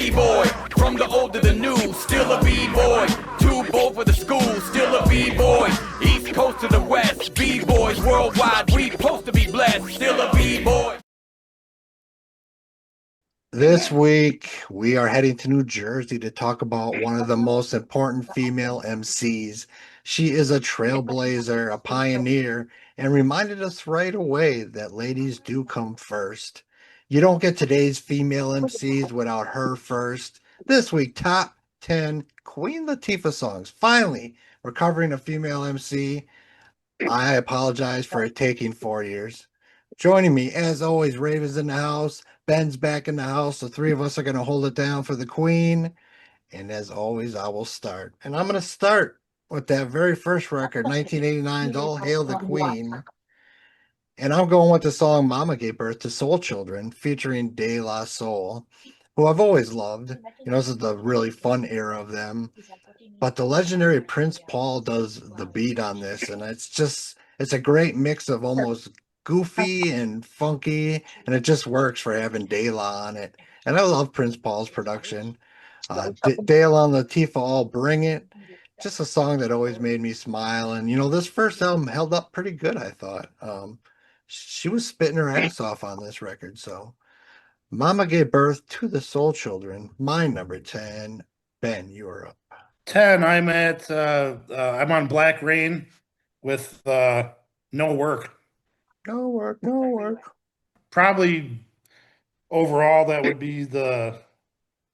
B-boy. From the old to the new, still a B-boy. Too bold for the school, still a B-boy. East Coast to the West, B-boys worldwide. We supposed to be blessed, still a B-boy. This week, we are heading to New Jersey to talk about one of the most important female MCs. She is a trailblazer, a pioneer, and reminded us right away that ladies do come first. You don't get today's female MCs without her first. This week, top 10 Queen Latifah songs. Finally, we're covering a female MC. I apologize for it taking 4 years. Joining me, as always, Raven's in the house. Ben's back in the house. The three of us are going to hold it down for the Queen. And as always, I will start. And I'm going to start with that very first record, 1989's All Hail the Queen. And I'm going with the song Mama Gave Birth to Soul Children, featuring De La Soul, who I've always loved. This is the really fun era of them. But the legendary Prince Paul does the beat on this, and it's a great mix of almost goofy and funky, and it just works for having De La on it. And I love Prince Paul's production. De La and Latifah all bring it. Just a song that always made me smile. And this first album held up pretty good, I thought. She was spitting her ass off on this record. So Mama Gave Birth to the Soul Children, my number 10. Ben, you are up. 10, I'm on Black Rain with No Work. No work, no work. Probably overall that would be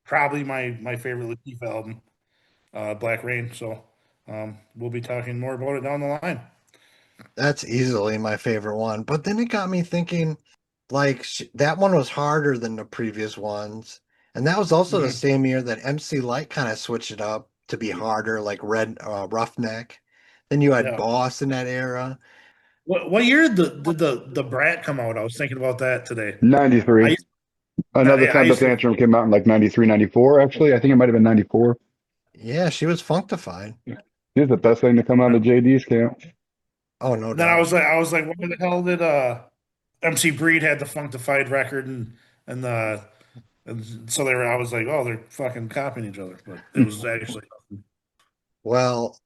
probably my favorite Latifah album, Black Rain. So we'll be talking more about it down the line. That's easily my favorite one. But then it got me thinking, like, that one was harder than the previous ones. And that was also the same year that MC Light kind of switched it up to be harder, like Roughneck. Then you had Yeah. Boss in that era. What year did the Brat come out? I was thinking about that today. 93. Another Temper Tantrum came out in like 93, 94, actually. I think it might have been 94. Yeah, she was functified. Here's the best thing to come out of JD's camp. Oh, no Then doubt. I was like, what the hell did MC Breed had the Functified record and so I was like, oh, they're fucking copying each other, but it was actually. Well,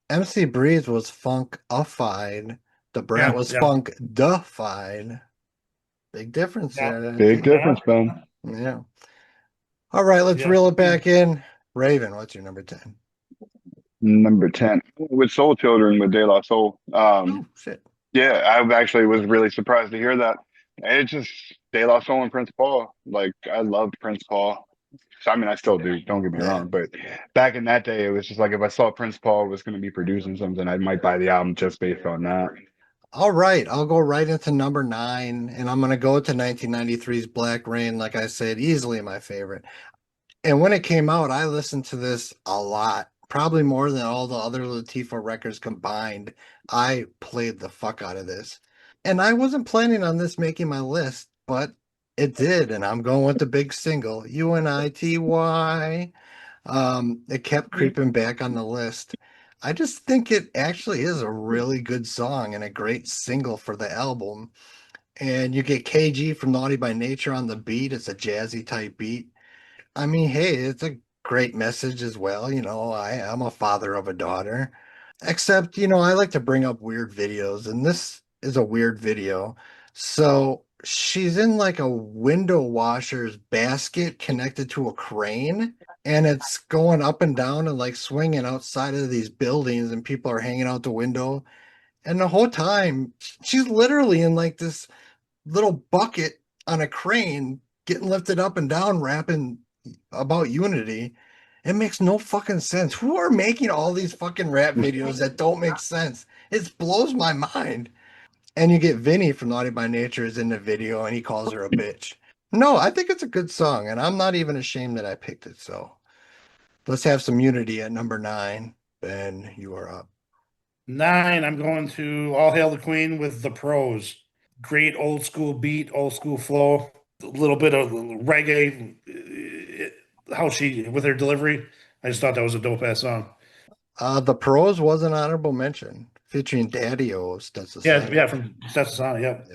MC Breeze was funkified. The Brat was funkified. Big difference there. Big difference, Ben. Yeah. All right, let's reel it back in. Raven, what's your number 10? Number 10 with Soul Children with De La Soul. Oh, shit. Yeah, I actually was really surprised to hear that. It's just De La Soul and Prince Paul. Like, I loved Prince Paul. I mean, I still do, don't get me wrong, but back in that day, it was just like if I saw Prince Paul was going to be producing something, I might buy the album just based on that. All right, I'll go right into number 9, and I'm going to go to 1993's Black Rain. Like I said, easily my favorite. And when it came out, I listened to this a lot, probably more than all the other Latifah records combined. I played the fuck out of this. And I wasn't planning on this making my list, but it did, and I'm going with the big single, UNITY. It kept creeping back on the list. I just think it actually is a really good song and a great single for the album. And you get KG from Naughty by Nature on the beat. It's a jazzy type beat. I mean, hey, it's a great message as well. I'm a father of a daughter. Except, I like to bring up weird videos, and this is a weird video. So she's in like a window washer's basket connected to a crane, and it's going up and down and like swinging outside of these buildings, and people are hanging out the window. And the whole time, she's literally in like this little bucket on a crane getting lifted up and down, rapping about unity. It makes no fucking sense. Who are making all these fucking rap videos that don't make sense? It blows my mind. And you get Vinny from Naughty by Nature is in the video and he calls her a bitch. No, I think it's a good song, and I'm not even ashamed that I picked it. So let's have some unity at number 9. Ben, you are up. 9, I'm going to All Hail the Queen with The Pros. Great old school beat, old school flow, a little bit of reggae, how she, with her delivery. I just thought that was a dope ass song. The Pros was an honorable mention, featuring Daddy-O's. That's the same. Yeah, from That's the Song, yep.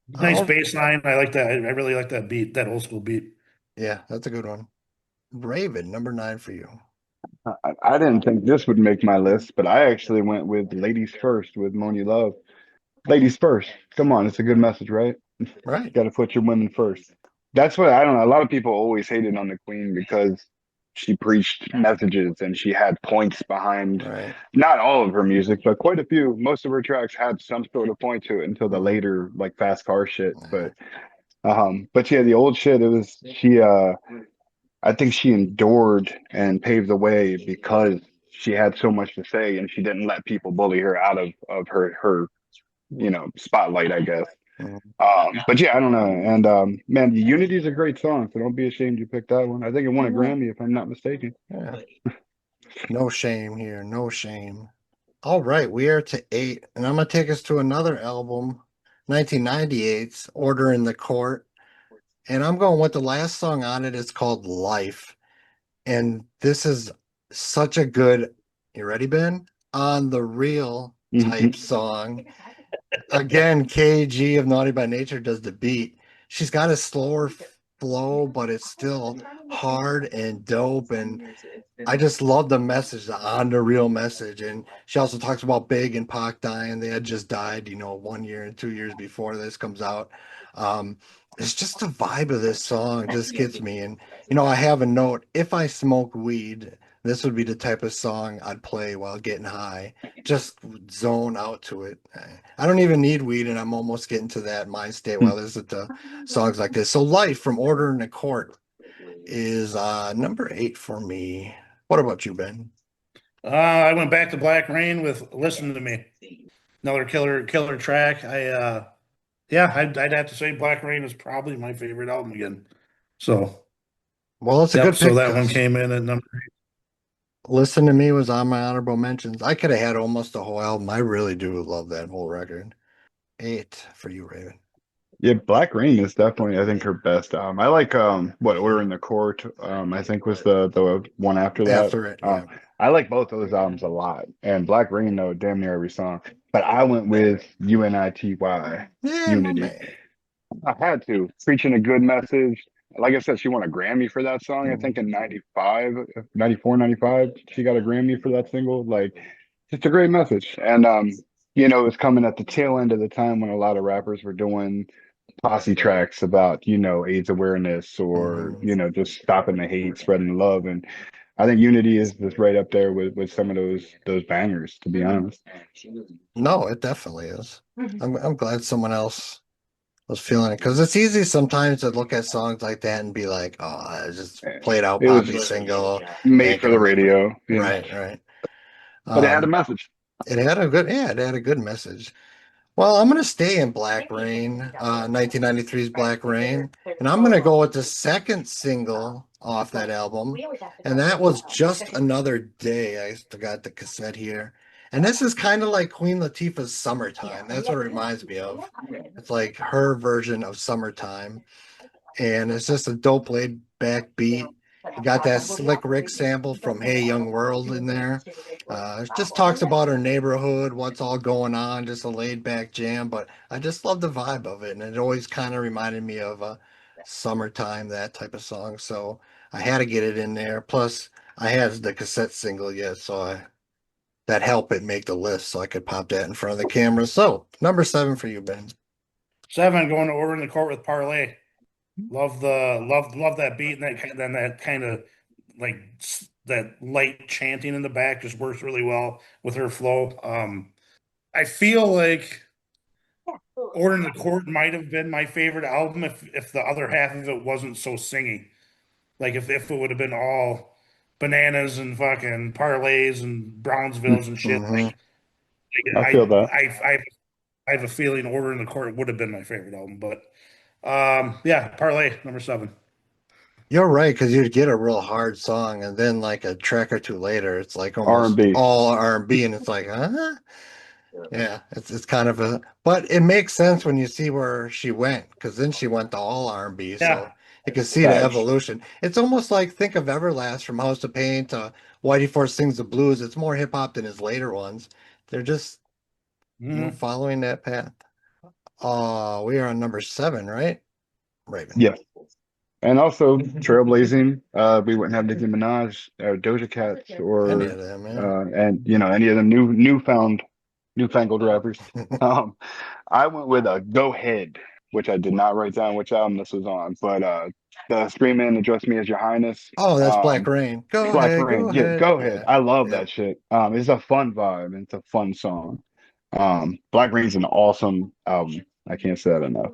Nice bass line. I like that. I really like that beat, that old school beat. Yeah, that's a good one. Raven, number 9 for you. I didn't think this would make my list, but I actually went with Ladies First with Moni Love. Ladies first. Come on, it's a good message, right? Right. Got to put your women first. That's what I don't know. A lot of people always hated on the Queen because she preached messages and she had points behind Right. not all of her music, but quite a few. Most of her tracks had some sort of point to it until the Mhm. later like fast car shit. Yeah. But yeah, the old shit, it was she I think she endured and paved the way because she had so much to say and she didn't let people bully her out of her spotlight, I guess. Mhm. But yeah, I don't know. And man, Unity is a great song, so don't be ashamed you picked that one. I think it won a Grammy if I'm not mistaken. Yeah. No shame here. No shame. All right, we are to 8, and I'm gonna take us to another album, 1998's Order in the Court. And I'm going with the last song on it. It's called Life. And this is such a good, you ready, Ben? On the real type Mhm. song. Again, KG of Naughty by Nature does the beat. She's got a slower flow, but it's still hard and dope. And I just love the message, the on the real message. And she also talks about Big and Pac dying. They had just died, 1 year and 2 years before this comes out. Um, it's just the vibe of this song just gets me. And I have a note. If I smoke weed, this would be the type of song I'd play while getting high. Just zone out to it. I don't even need weed, and I'm almost getting to that mind state while listening to songs like this. So, Life from Order in the Court is number 8 for me. What about you, Ben? I went back to Black Rain with "Listen to Me," another killer track. Yeah, I'd have to say Black Rain is probably my favorite album again. So, Well, it's a yep. good So pick that one because came in at number. Listen to Me was on my honorable mentions. I could have had almost the whole album. I really do love that whole record. 8 for you, Raven. Yeah, Black Rain is definitely, I think, her best. I like what Order in the Court. I think was the one after that. After it, Um, yeah. I like both those albums a lot, and Black Rain though, damn near every song. But I went with UNITY Yeah, my Unity. man. I had to. Preaching a good message. Like I said, she won a Grammy for that song, I think in 95, 94, 95. She got a Grammy for that single. Like, it's a great message. And, it was coming at the tail end of the time when a lot of rappers were doing posse tracks about, AIDS awareness or, Mhm. just stopping the hate, spreading love. And I think Unity is just right up there with some of those bangers, to be honest. No, it definitely is. I'm glad someone else was feeling it because it's easy sometimes to look at songs like that and be like, oh, I just played out It poppy was single, made ain't for gonna the make me. radio, Right, right. but it had a Um, message. it had a good message. Well, I'm gonna stay in Black Rain, 1993's Black Rain, and I'm gonna go with the second single off that album, and that was Just Another Day. I still got the cassette here. And this is kind of like Queen Latifah's Summertime. That's what it reminds me of. It's like her version of Summertime. And it's just a dope laid back beat. You got that Slick Rick sample from Hey Young World in there. It just talks about her neighborhood, what's all going on, just a laid back jam. But I just love the vibe of it. And it always kind of reminded me of Summertime, that type of song. So I had to get it in there. Plus, I had the cassette single yet. That helped it make the list. So I could pop that in front of the camera. So number 7 for you, Ben. 7, going to Order in the Court with Parlay. Love that beat and that kind of like that light chanting in the back just works really well with her flow. I feel like Order in the Court might have been my favorite album if the other half of it wasn't so singy. Like if it would have been all bananas and fucking parlays and Brownsvilles and shit. Hmm. I I feel that. I I I have a feeling Order in the Court would have been my favorite album, but yeah, Parlay number 7. You're right, because you'd get a real hard song, and then like a track or two later, it's like almost R&B. all R&B, and it's like, huh? Yeah, it's kind of a, but it makes sense when you see where she went, because then she went to all R&B, Yeah. so you can see the Facts. evolution. It's almost like think of Everlast from House of Pain to Whitey Ford Sings the Blues. It's more hip hop than his later ones. They're just, Mhm. following that path. We are on number 7, right? Raven. Yeah. And also trailblazing. We wouldn't have Nicki Minaj or Doja Cats Any or of them, man. and any of the newfangled rappers. Um, I went with a Go Ahead, which I did not write down which album this was on, but the Scream In, Address Me as Your Highness. Oh, that's Black Rain. Go Black ahead, go Rain. Yeah, ahead. Go Ahead. Yeah. I love Yep. that shit. It's a fun vibe. It's a fun song. Black Rain's an awesome album. I can't say that enough.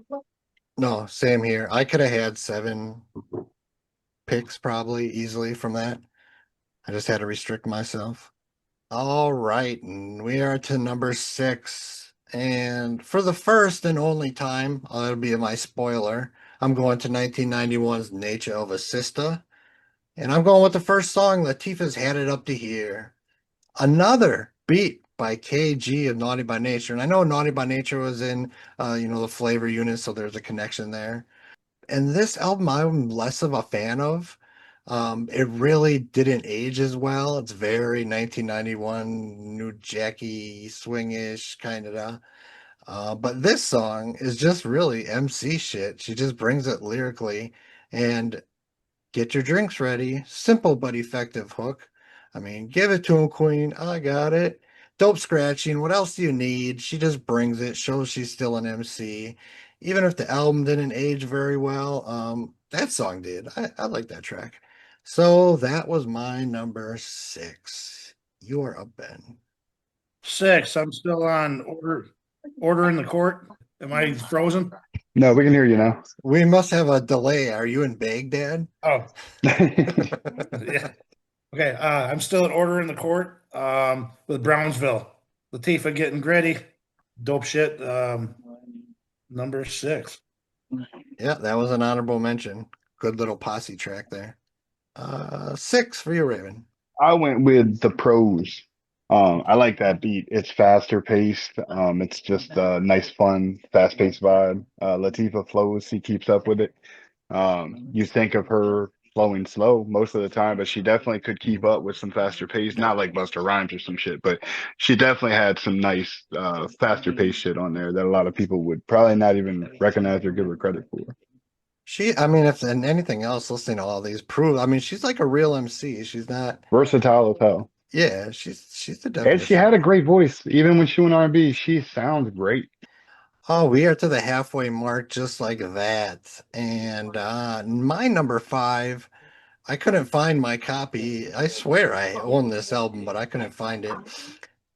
No, same here. I could have had 7 picks probably easily from that. I just had to restrict myself. All right, and we are to number 6. And for the first and only time, it'll be my spoiler. I'm going to 1991's Nature of a Sister. And I'm going with the first song, Latifah's Had It Up to Here. Another beat by KG of Naughty by Nature. And I know Naughty by Nature was in, the flavor unit, so there's a connection there. And this album, I'm less of a fan of. It really didn't age as well. It's very 1991 New Jacky swingish kind of. But this song is just really MC shit. She just brings it lyrically, and get your drinks ready. Simple but effective hook. I mean, give it to him, Queen. I got it. Dope scratching. What else do you need? She just brings it, shows she's still an MC. Even if the album didn't age very well, that song did. I like that track. So that was my number 6. You are up, Ben. 6. I'm still on order in the court. Am I frozen? No, we can hear you now. We must have a delay. Are you in Baghdad? Oh, yeah. Okay. I'm still at order in the court. With Brownsville. Latifah getting gritty. Dope shit. Number 6. Yeah, that was an honorable mention. Good little posse track there. 6 for you, Raven. I went with the pros. I like that beat. It's faster paced. It's just a nice, fun, fast paced vibe. Latifah flows. She keeps up with it. You think of her flowing slow most of the time, but she definitely could keep up with some faster pace. Not like Busta Rhymes or some shit, but she definitely had some nice, faster paced shit on there that a lot of people would probably not even recognize or give her credit for. I mean, if and anything else, listening to all these prove, I mean, she's like a real MC. She's not, Versatile as hell. yeah, she's the And she had definition. a great voice. Even when she went R&B, she sounds great. Oh, we are to the halfway mark just like that. And my number 5, I couldn't find my copy. I swear I own this album, but I couldn't find it.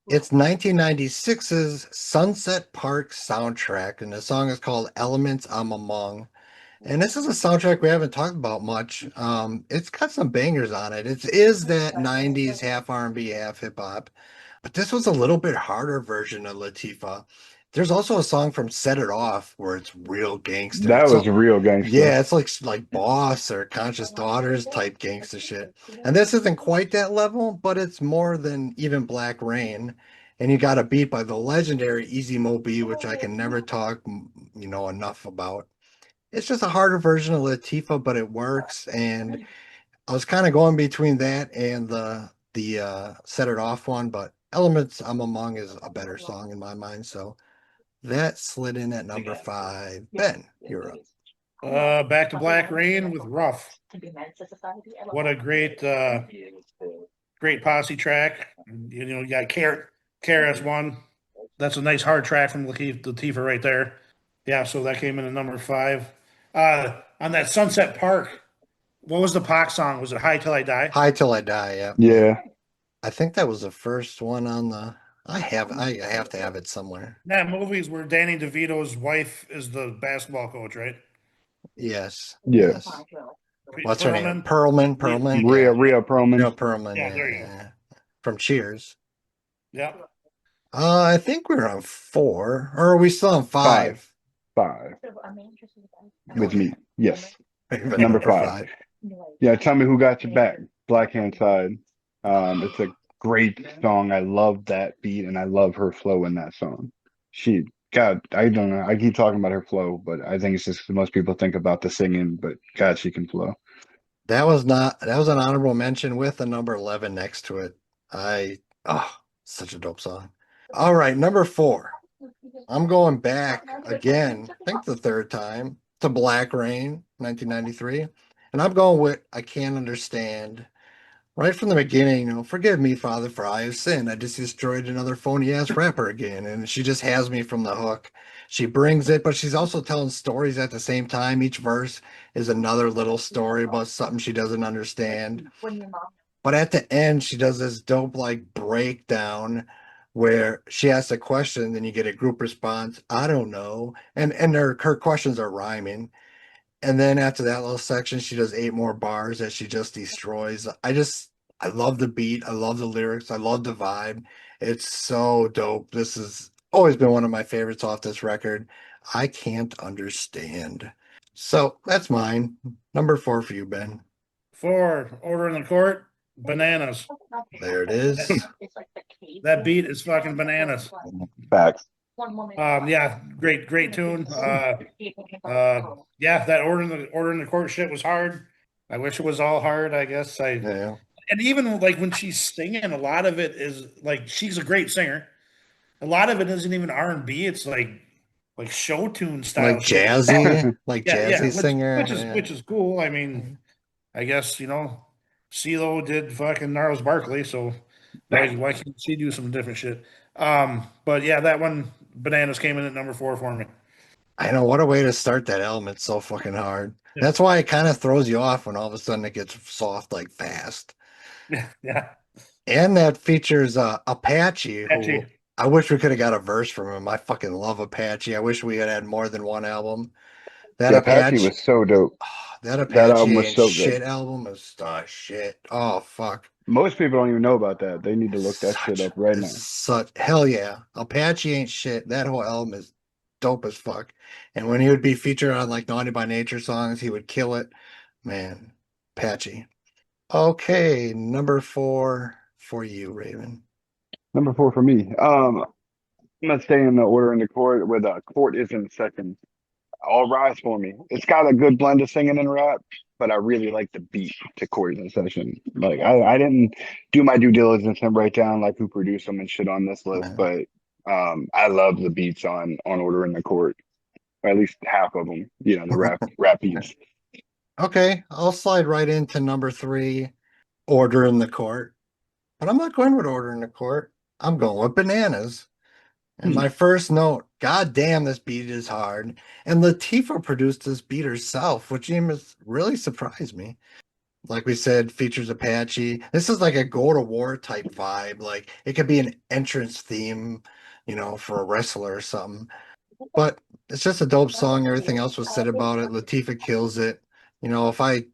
It's 1996's Sunset Park soundtrack, and the song is called Elements I'm Among. And this is a soundtrack we haven't talked about much. It's got some bangers on it. It is that 90s half R&B, half hip hop. But this was a little bit harder version of Latifah. There's also a song from Set It Off where it's real gangster. That was real gangster. Yeah, it's like Boss or Conscious Daughters type gangster shit. And this isn't quite that level, but it's more than even Black Rain. And you got a beat by the legendary Easy Mo Bee, which I can never talk, enough about. It's just a harder version of Latifah, but it works. And I was kind of going between that and the Set It Off one, but Elements I'm Among is a better song in my mind. So that slid in at number 5. Ben, you're up. Back to Black Rain with Rough. What a great posse track. You got KRS One. That's a nice hard track from Latifah right there. Yeah, so that came in at number 5. On that Sunset Park, what was the Pac song? Was it High Till I Die? High Till I Die. Yeah. Yeah. I think that was the first one on the. I have to have it somewhere. That movie is where Danny DeVito's wife is the basketball coach, right? Yes. Yeah. Yes. What's her name? Perlman? Perlman. Rhea Yeah. Perlman. Rhea Perlman. Yeah, Yeah, there you go. yeah. From Cheers. Yeah. I think we're on 4, or are we still on 5? 5 with me. Yes. Number Number 5. 5. Yeah, tell me who got your back. Black Hand Side. It's a great song. I love that beat and I love her flow in that song. God, I don't know. I keep talking about her flow, but I think it's just most people think about the singing, but God, she can flow. That was an honorable mention with a number 11 next to it. Such a dope song. All right, number 4. I'm going back again, I think the third time. to Black Rain, 1993. And I'm going with I Can't Understand. Right from the beginning, forgive me, Father, for I have sinned. I just destroyed another phony ass rapper again. And she just has me from the hook. She brings it, but she's also telling stories at the same time. Each verse is another little story about something she doesn't understand. But at the end, she does this dope like breakdown where she asks a question, then you get a group response. I don't know. And her questions are rhyming. And then after that little section, she does 8 more bars that she just destroys. I love the beat. I love the lyrics. I love the vibe. It's so dope. This has always been one of my favorites off this record. I Can't Understand. So that's mine. Number 4 for you, Ben. 4, Order in the Court, Bananas. There it is. That beat is fucking bananas. Facts. Yeah, great tune. Yeah, that Order in the Court shit was hard. I wish it was all hard. I guess Yeah. and even like when she's singing, a lot of it is like she's a great singer. A lot of it isn't even R&B. It's like show tune Like style shit. jazzy, like Yeah, jazzy singer. Yeah. which is cool. I mean, I guess CeeLo did fucking Gnarls Barkley, so why can't she do some different shit? But yeah, that one Bananas came in at number 4 for me. I know what a way to start that album. It's so fucking hard. Yeah, That's why it kind of throws you off when all of a sudden it gets soft like fast. yeah. And that features Apache, Catchy. who I wish we could have got a verse from him. I fucking love Apache. I wish we had more than one album. That Yeah, Apache Apache, was so dope. that That album Apache was ain't so good. shit album is shit. Oh fuck. Most people don't even know about that. They need to It's look that shit such up right it's now. such hell yeah. Apache ain't shit. That whole album is dope as fuck. And when he would be featured on like Naughty by Nature songs, he would kill it. Man, Apache. Okay, number 4 for you, Raven. Number 4 for me. I'm gonna stay in the order in the court where the court is in second. All Rise for me. It's got a good blend of singing and rap, but I really like the beat to Court in Session. Like I didn't do my due diligence and write down like who produced them and shit on this list, Man. but I love the beats on Order in the Court, or at least half of them. The rap beats. Okay, I'll slide right into number 3, Order in the Court. But I'm not going with Order in the Court. I'm going with Bananas. And Hmm. my first note, God damn, this beat is hard. And Latifah produced this beat herself, which really surprised me. Like we said, features Apache. This is like a go to war type vibe. Like it could be an entrance theme, for a wrestler or something. But it's just a dope song. Everything else was said about it. Latifah kills it. If I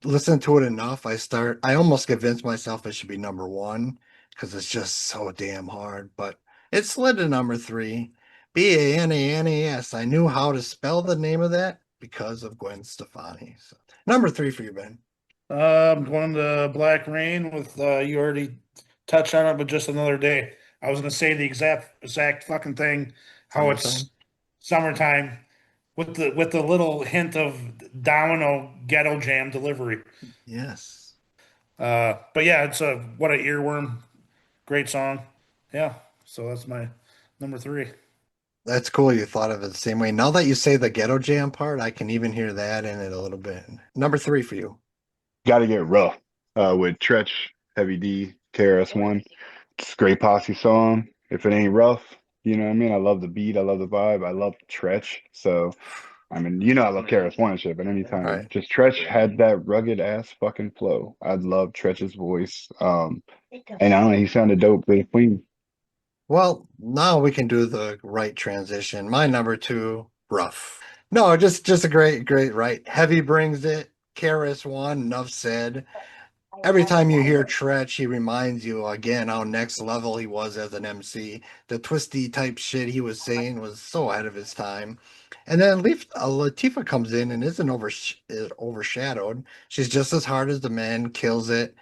listen to it enough, I almost convinced myself it should be number 1 because it's just so damn hard. But it slid to number 3. Bananas. I knew how to spell the name of that because of Gwen Stefani. So, number 3 for you, Ben. I'm going to Black Rain with you already touched on it, but just another day. I was gonna say the exact fucking thing, how Summertime. it's summertime with the little hint of Domino Ghetto Jam delivery. Yes. But yeah, it's a what a earworm, great song. Yeah, so that's my number 3. That's cool. You thought of it the same way. Now that you say the ghetto jam part, I can even hear that in it a little bit. Number 3 for you. Got to get rough with Tretch, Heavy D, KRS-One. It's a great posse song. If it ain't rough, you know what I mean? I love the beat. I love the vibe. I love Tretch. So, I mean, I love KRS-One and shit, but anytime Right. just Tretch had that rugged ass fucking flow. I love Tretch's voice. And I don't know, he sounded dope with Queen. Well, now we can do the right transition. My number 2, rough. No, just a great right. Heavy brings it. KRS-One, enough said. Every time you hear Tretch, he reminds you again how next level he was as an MC. The twisty type shit he was saying was so ahead of his time. And then Latifah comes in and isn't overshadowed. She's just as hard as the man, kills it.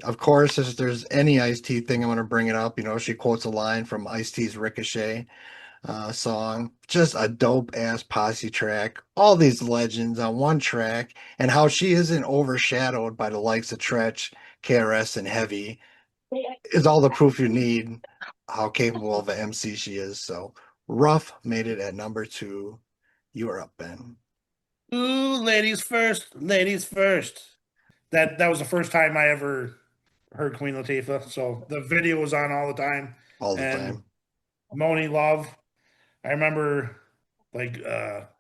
Of course, if there's any Ice-T thing, I'm going to bring it up. She quotes a line from Ice-T's Ricochet song. Just a dope ass posse track. All these legends on one track, and how she isn't overshadowed by the likes of Tretch, KRS, and Heavy is all the proof you need how capable of an MC she is. So, Rough made it at number 2. You are up, Ben. Ooh, ladies first, ladies first. That was the first time I ever heard Queen Latifah. So the video was on all the time. All the And time. Moni Love, I remember like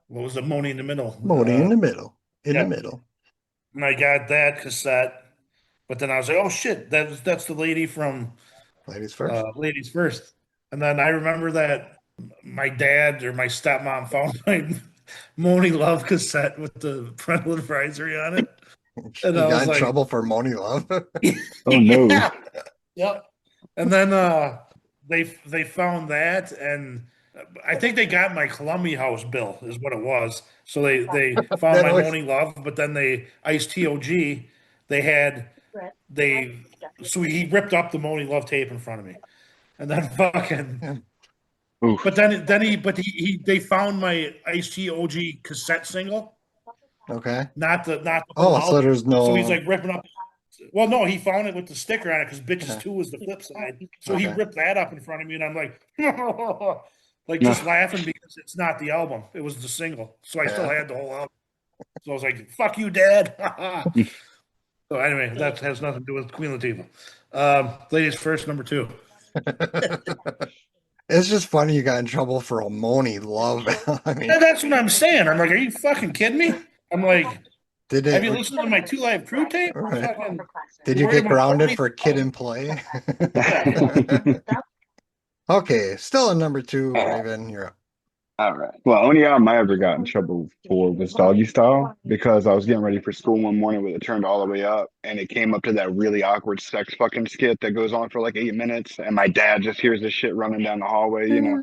what was the Moni in the middle? Moni in the middle. In the Yeah. middle. And I got that cassette, but then I was like, oh shit, that's the lady from Ladies first. Ladies First. And then I remember that my dad or my stepmom found my Moni Love cassette with the parental advisory on it. And You I got was in like, trouble for Moni Love. Oh no. yeah, yep. And then they found that, and I think they got my Columbia House bill is what it was. So they found That my always Moni Love, but then they iced TOG. They had they so he ripped up the Moni Love tape in front of me, and then fucking. Oof. But then they found my Ice T OG cassette single, okay. not the whole Oh, so album. there's So he's no like ripping up. Well, no, he found it with the sticker on it because Bitches yeah. 2 was the flip side. So he Okay. ripped that up in front of me, and I'm like, like No. just laughing because it's not the album; it was the single. So I still Yeah. had the whole album. So I was like, "Fuck you, Dad." So anyway, that has nothing to do with Queen Latifah. Ladies first, number two. It's just funny you got in trouble for a Moni Love. I mean, And that's what I'm saying. I'm like, "Are you fucking kidding me?" I'm like, did "Have you it listened to my Two Live Crew tape?" right. Fucking, Did you you worry get about grounded Moni? for kid and play? Yeah. Okay, still in number two, Raven. You're up. All right. Well, only album I ever got in trouble for was Doggy Style because I was getting ready for school one morning with it turned all the way up and it came up to that really awkward sex fucking skit that goes on for like 8 minutes and my dad just hears this shit running down the hallway, you know.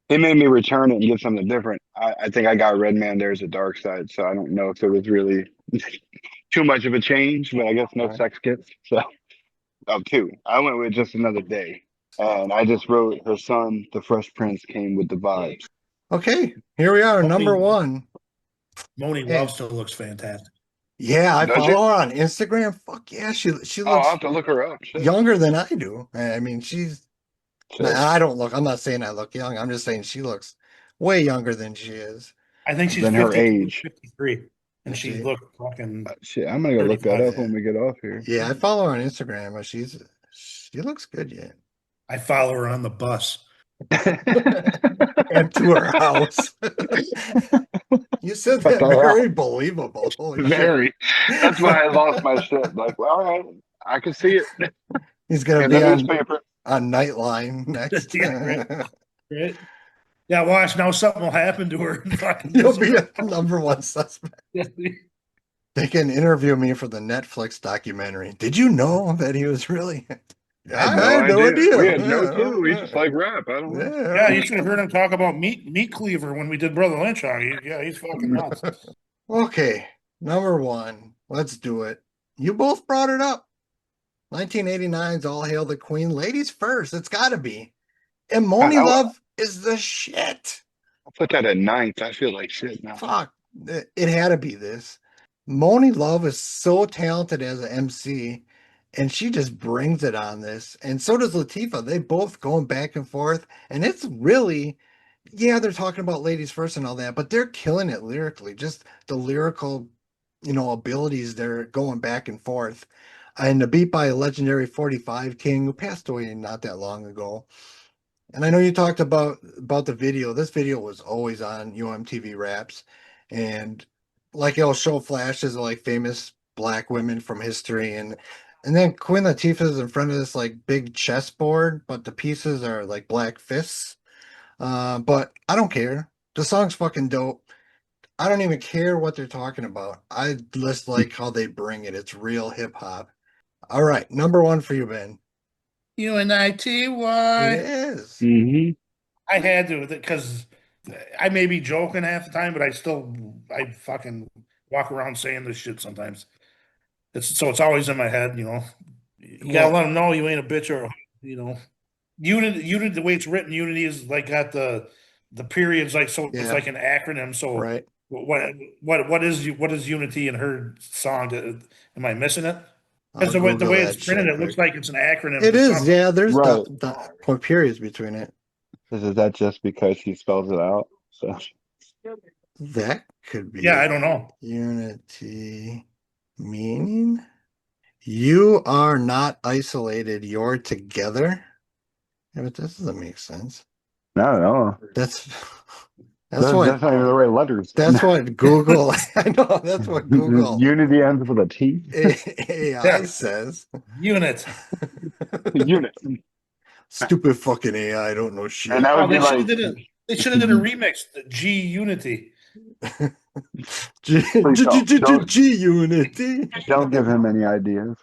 They made me return it and get something different. I think I got Red Man, There's a Dark Side, so I don't know if it was really too much of a change, but I guess no Right. sex skits. So, oh, two. I went with Just Another Day. And I just wrote her son, The Fresh Prince, came with the vibes. Okay, here we are, number Moni, one. Moni And Love still looks fantastic. yeah, I Does it? follow her on Instagram. Fuck yeah, she Oh, I'll looks have to look her up. Shit. younger than I do. I mean, she's Shit. I don't look. I'm not saying I look young. I'm just saying she looks way younger than she is. I think she's Then her 52, age. 53, and Is she she? looked fucking Shit, I'm gonna go look that 35. up Yeah, when we get off here. yeah. I follow her on Instagram, but she looks good yet. I follow her on the bus. And to her house. You said What that the hell? very believable. Holy shit. Very. That's why I lost my shit. Like, well, all right, I can see it He's gonna in the be newspaper. on Nightline next. Yeah, right. Yeah, watch now. Something will happen to her. And fucking You'll this be a number one suspect. They can interview me for the Netflix documentary. Did you know that he was really? I had I no had no idea. We idea. had no clue. We just like rap. I don't know. Yeah, Yeah. you should have heard him talk about meat cleaver when we did Brother Lynch on. Yeah, he's fucking nuts. Okay, number one. Let's do it. You both brought it up. 1989's All Hail the Queen. Ladies first. It's got to be. And Moni I'll Love is the shit. put that at ninth. I feel like shit now. Fuck. It had to be this. Moni Love is so talented as an MC, and she just brings it on this. And so does Latifah. They both going back and forth. And it's really, yeah, they're talking about ladies first and all that, but they're killing it lyrically. Just the lyrical, abilities they're going back and forth. And the beat by a legendary 45 King who passed away not that long ago. And I know you talked about the video. This video was always on UMTV Raps, and like it'll show flashes of like famous black women from history, and then Queen Latifah's in front of this like big chessboard, but the pieces are like black fists. But I don't care. The song's fucking dope. I don't even care what they're talking about. I just like how they bring it. It's real hip hop. All right, number one for you, Ben. UNITY. It is. Mm-hmm. I had to because I may be joking half the time, but I fucking walk around saying this shit sometimes. It's always in my head. You gotta Well, let them know you ain't a bitch or unity. The way it's written, unity is like got the periods like so it's yeah, like an acronym. So right. what is unity in her song? Am I missing it? Because I'll the Google way it's that printed, shit it looks quick. like it's an acronym It for is, something. yeah. There's Right. the point periods between it. Is that just because she spells it out? So That could be Yeah, I don't know. unity meaning. You are not isolated, you're together. Yeah, but this doesn't make sense. No, no. That's That's what not even the right letters. that's what Google I know that's what Google Unity ends with a T. AI says. Unit. Unit. Stupid fucking AI, I don't know shit. And that Oh, would be they should like, have did it. They should have did a remix. The G Unity. please don't G Unity. don't give him any ideas.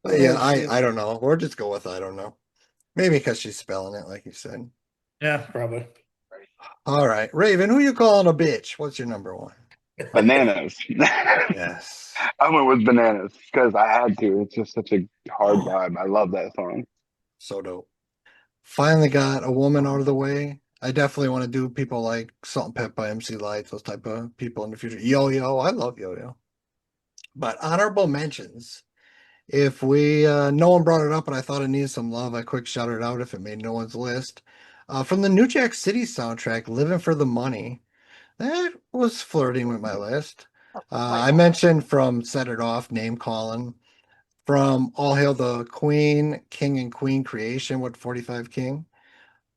Yeah, Oh, shit. I don't know. Or just go with I don't know. Maybe because she's spelling it like you said. Yeah, probably. All right, Raven, who you calling a bitch? What's your number one? Bananas. Yes. I went with bananas because I had to. It's just such a hard vibe. I love that song. So dope. Finally got a woman out of the way. I definitely want to do people like Salt and Pep by MC Lights, those type of people in the future. Yo Yo, I love Yo Yo. But honorable mentions. If we no one brought it up, and I thought it needed some love, I quick shouted it out if it made no one's list. From the New Jack City soundtrack, "Living for the Money," that was flirting with my list. I mentioned from "Set It Off," "Name Calling," from "All Hail the Queen," "King and Queen Creation" with 45 King.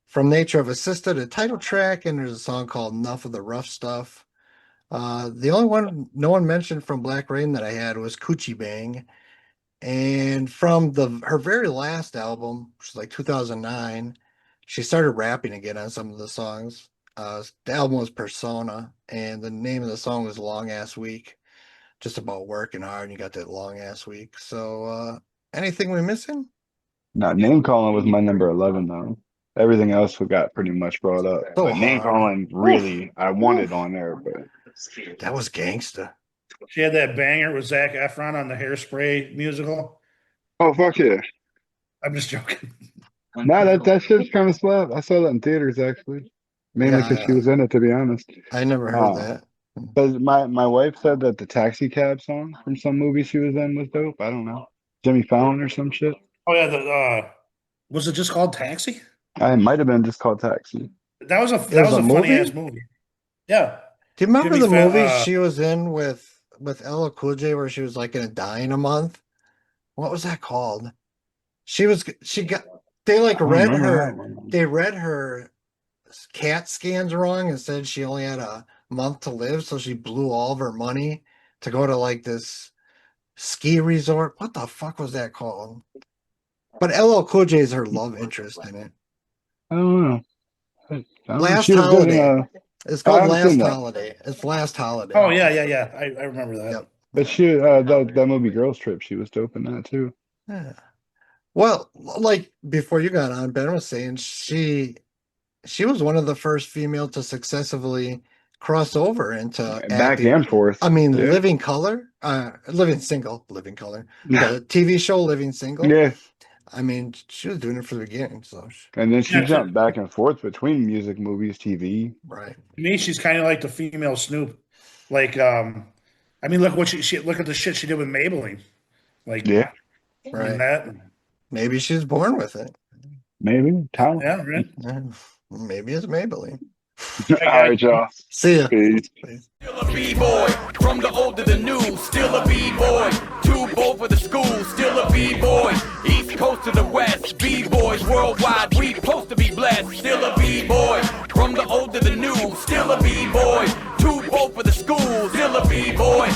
From "Nature of a Sister," the title track, and there's a song called "Enough of the Rough Stuff." The only one no one mentioned from Black Rain that I had was "Coochie Bang." And from her very last album, which was like 2009, she started rapping again on some of the songs. The album was Persona, and the name of the song was Long Ass Week, just about working hard, and you got that long ass week. So, anything we missing? Now, name calling was my number 11 though. Everything else got pretty much brought up. So But name hard. calling Oof, really, I wanted oof. on there, but That was gangsta. She had that banger with Zac Efron on the Hairspray musical. oh fuck yeah. I'm just joking. No, that shit's kind of slapped. I saw that in theaters actually, mainly because she Yeah, was in it. To be honest, I never heard that. but my wife said that the taxi cab song from some movie she was in was dope. I don't know, Jimmy Fallon or some shit. Oh yeah, the was it just called Taxi? I might have been just called Taxi. It was a a funny ass movie? movie. Yeah, Do you remember Jimmy the movie Fallon. she was in with LL Cool J where she was like gonna die in a month? What was that called? She got they like I don't read remember that her one. they read her CAT scans wrong and said she only had a month to live, so she blew all of her money to go to like this ski resort. What the fuck was that called? But LL Cool J is her love interest in it. I don't know. I don't know. Last She was good in Holiday. It's I called haven't seen Last that. Holiday. It's Last Oh Holiday. yeah. I remember that. Yep. But she that movie Girls Trip, she was dope in that too. Yeah. Well, like before you got on, Ben was saying she was one of the first female to successfully cross over into Back acting. and forth. I mean, Yeah. Living Color, Living Color, the TV show Living Single. Yeah. I mean, she was doing it from the beginning, so And then she Yeah, jumped back and forth between music, movies, TV. right. to me, she's kind of like the female Snoop. Like, I mean, look what she look at the shit she did with Maybelline. Like, Yeah, I mean Right. that. Maybe she's born with it. maybe. Talent. Yeah, right. Yeah. Maybe it's Maybelline. All right, y'all. See ya. Peace. Peace. Still a b-boy, from the old to the new, still a b-boy. Too bold for the school, still a b-boy. East coast to the west, b-boys worldwide, we supposed to be blessed. Still a b-boy, from the old to the new, still a b-boy. Too bold for the school, still a b-boy.